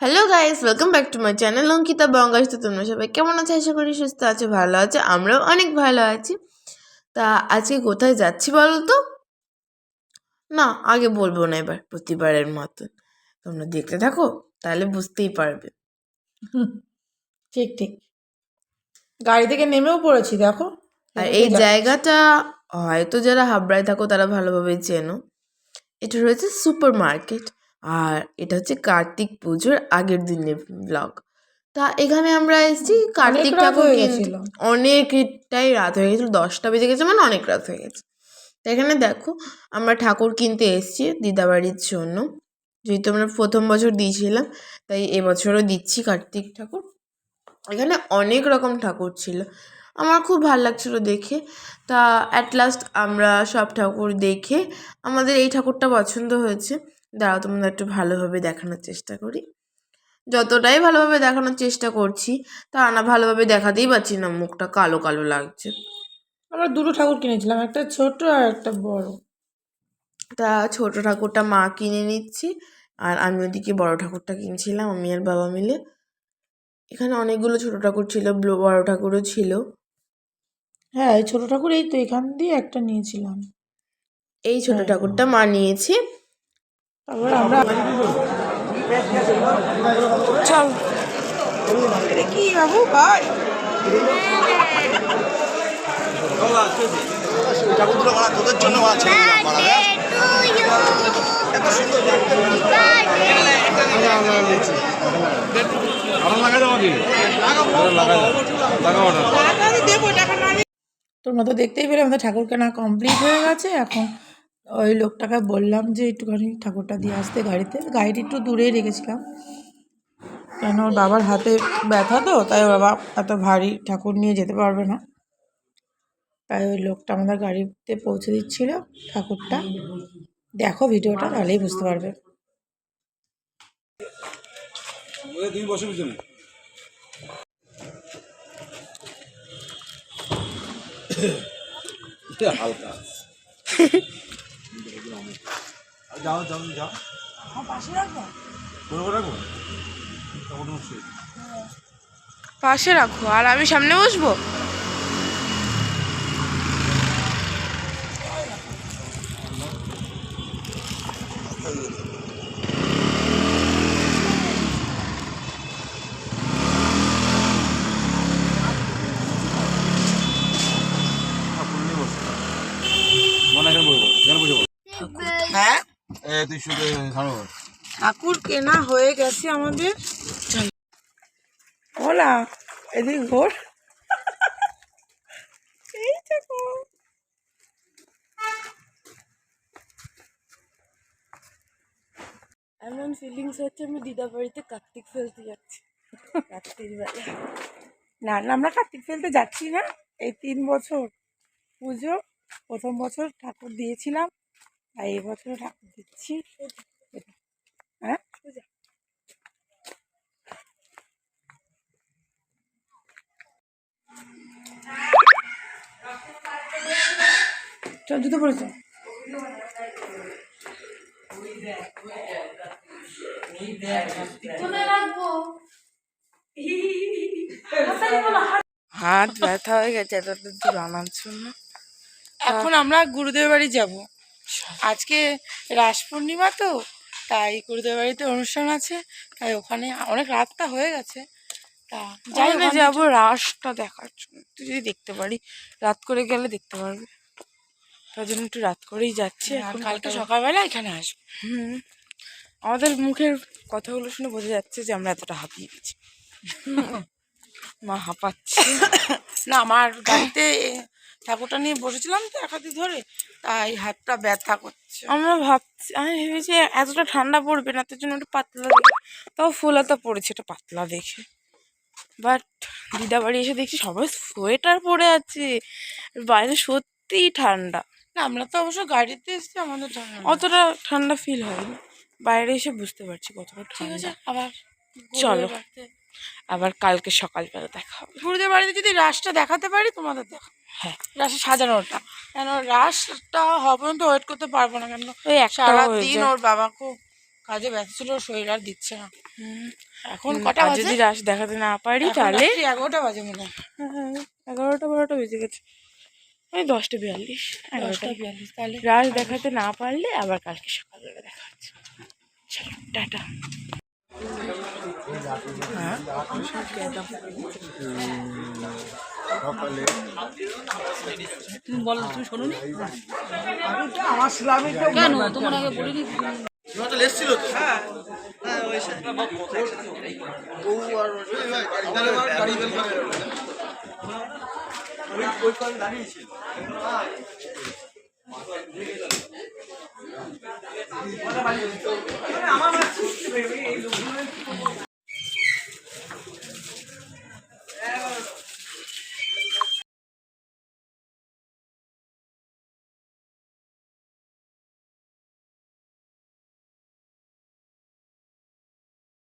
Hello guys, welcome back to my channel Ankita বঙ্গাস। তো তোমরা সবাই কেমন আছো? আশা করি সুস্থ আছো, ভালো আছে। আমরাও অনেক ভালো আছি। তা আজকে কোথায় যাচ্ছি বলো তো? না, আগে বলবো না, এবার প্রতিবারের মতন তোমরা দেখতে থাকো, তাহলে বুঝতেই পারবে। ঠিক ঠিক গাড়ি থেকে নেমেও পড়েছি, দেখো। আর এই জায়গাটা হয়তো যারা হাবড়ায় থাকো তারা ভালোভাবে চেনো। এটা রয়েছে সুপার মার্কেট, আর এটা হচ্ছে কার্তিক পুজোর আগের দিনের ব্লগ। তা এখানে আমরা এসেছি কার্তিক ঠাকুর কিনতে। অনেকটাই রাত হয়ে গেছিলো, 10টা বেজে গেছে, মানে অনেক রাত হয়ে গেছে। তো এখানে দেখো, আমরা ঠাকুর কিনতে এসেছি দিদাবাড়ির জন্য, যেহেতু আমরা প্রথম বছর দিয়েছিলাম, তাই এবছরও দিচ্ছি কার্তিক ঠাকুর। এখানে অনেক রকম ঠাকুর ছিল, আমার খুব ভালো লাগছিলো দেখে। তা অ্যাট লাস্ট আমরা সব ঠাকুর দেখে আমাদের এই ঠাকুরটা পছন্দ হয়েছে। দাঁড়াও, তোমাদের একটু ভালোভাবে দেখানোর চেষ্টা করি। যতটাই ভালোভাবে দেখানোর চেষ্টা করছি, তা না ভালোভাবে দেখাতেই পারছি না, মুখটা কালো কালো লাগছে। আমরা দুটো ঠাকুর কিনেছিলাম, একটা ছোট আর একটা বড়। তা ছোট ঠাকুরটা মা কিনে নিচ্ছি, আর আমি ওদিকে বড় ঠাকুরটা কিনছিলাম, আমি আর বাবা মিলে। এখানে অনেকগুলো ছোট ঠাকুর ছিল, বড় ঠাকুরও ছিল। হ্যাঁ, এই ছোট ঠাকুর এই তো এখান দিয়ে একটা নিয়েছিলাম। এই ছোট ঠাকুরটা মা নিয়েছি। তারপর আমরা চল কি বাবু ভাই তোদের জন্য আছে তোমরা তো দেখতেই পেলে আমাদের ঠাকুর কেনা কমপ্লিট হয়ে গেছে। এখন ওই লোকটাকে বললাম যে একটুখানি ঠাকুরটা দিয়ে আসতে গাড়িতে। গাড়িটি একটু দূরেই রেখেছিলাম, কেন ওর বাবার হাতে ব্যথা, তো তাই ওর বাবা এত ভারী ঠাকুর নিয়ে যেতে পারবে না। তাই ওই লোকটা আমাদের গাড়িতে পৌঁছে দিচ্ছিল ঠাকুরটা। দেখো ভিডিওটা, তাহলেই বুঝতে পারবে। হালকা যাও যাও যাও পাশে রাখবো, পাশে রাখো, আর আমি সামনে বসবো। হ্যাঁ তুই শুধু ঠাকুর কেনা হয়ে গেছে আমাদের। ওলা এদিক ঘোর, এই দেখো এমন ফিলিংস হচ্ছে আমি দিদা বাড়িতে কার্তিক ফেলতে যাচ্ছি রাত্রির বেলা। না না, আমরা কার্তিক ফেলতে যাচ্ছি না। এই 3 বছর পুজো, প্রথম বছর ঠাকুর দিয়েছিলাম, আর এই বছর ঠাকুর দিচ্ছি। হ্যাঁ চল, জুতো পড়েছ। হাত ব্যথা হয়ে গেছে এত দূর আনার জন্য। এখন আমরা গুরুদেব বাড়ি যাব। আজকে রাস পূর্ণিমা, তো তাই গুরুদেব বাড়িতে অনুষ্ঠান আছে, তাই ওখানে অনেক রাতটা হয়ে গেছে। তা যাই যাই যাবো রাসটা দেখার জন্য, তুই যদি দেখতে পারি, রাত করে গেলে দেখতে পারবি, তার জন্য একটু রাত করেই যাচ্ছে। আর কালকে সকালবেলা এখানে আসবো। আমাদের মুখের কথাগুলো শুনে বোঝা যাচ্ছে যে আমরা এতটা হাঁপিয়ে গেছি। মা হাঁপাচ্ছে না, আমার গাড়িতে ঠাকুরটা নিয়ে বসেছিলাম তো একাদি ধরে, তাই হাতটা ব্যথা করছে। আমি ভেবেছি এতটা ঠান্ডা পড়বে না, তার জন্য একটু পাতলা দেখে, তাও ফুলাতা পড়েছে, এটা পাতলা দেখে। বাট দিদা বাড়ি এসে দেখছি সবাই সোয়েটার পরে আছে, বাইরে সত্যিই ঠান্ডা। না, আমরা তো অবশ্য গাড়িতে এসেছি, আমাদের অতটা ঠান্ডা ফিল হয়নি, বাইরে এসে বুঝতে পারছি কতটা ঠিক আছে। ঠান্ডা। আবার চলো, আবার কালকে সকালবেলা দেখা হবে। গুরুদেব বাড়িতে যদি রাসটা দেখাতে পারি তোমাদের, দেখো। হ্যাঁ, রাসে সাজানোটা, কেন রাসটা হওয়া পর্যন্ত ওয়েট করতে পারবো না, কেন ওই একটা সারাদিন ওর বাবা খুব কাজে ব্যস্ত ছিল, ওর শরীর আর দিচ্ছে না। এখন এখন কটা আর বাজে? যদি রাশ দেখাতে না পারি এখন তাহলে রাত্রি 11টা বাজে মনে হয়। 11টা 12টা বেজে গেছে, ওই 10টা 42, 10টা 11টা। 42 তাহলে রাশ দেখাতে না পারলে আবার কালকে সকালবেলা দেখা হচ্ছে। চলো টাটা। তুমি বলো, তুমি শোনোনি কেন? তোমার আগে বলিনি?